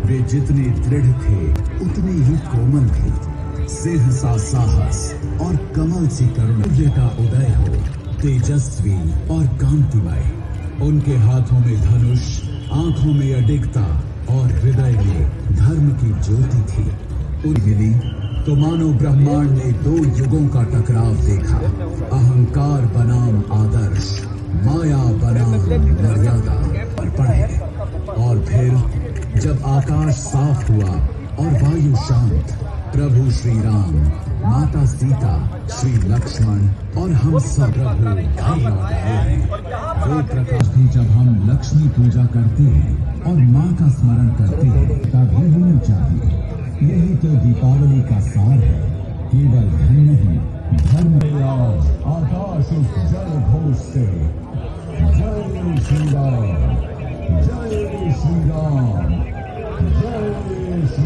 वे जितने दृढ़ थे उतने ही कोमल थे। सिंह सा साहस और कमल सी करुणा का उदय हो, तेजस्वी और कांतिमय। उनके हाथों में धनुष, आंखों में अडिगता और हृदय में धर्म की ज्योति थी। उन्हें मिली तो मानो ब्रह्मांड ने दो युगों का टकराव देखा। अहंकार बनाम आदर्श, माया बनाम मर्यादा पर पड़े। और फिर जब आकाश साफ हुआ और वायु शांत, प्रभु श्री राम, माता सीता, श्री लक्ष्मण और हम सब प्रभु घर लौट आए। वो प्रकाश भी जब हम लक्ष्मी पूजा करते हैं और माँ का स्मरण करते हैं तभी होनी चाहिए। यही तो दीपावली का सार है। केवल धन नहीं, धर्म आकाश उस जय घोष से जय श्री राम, जय श्री राम।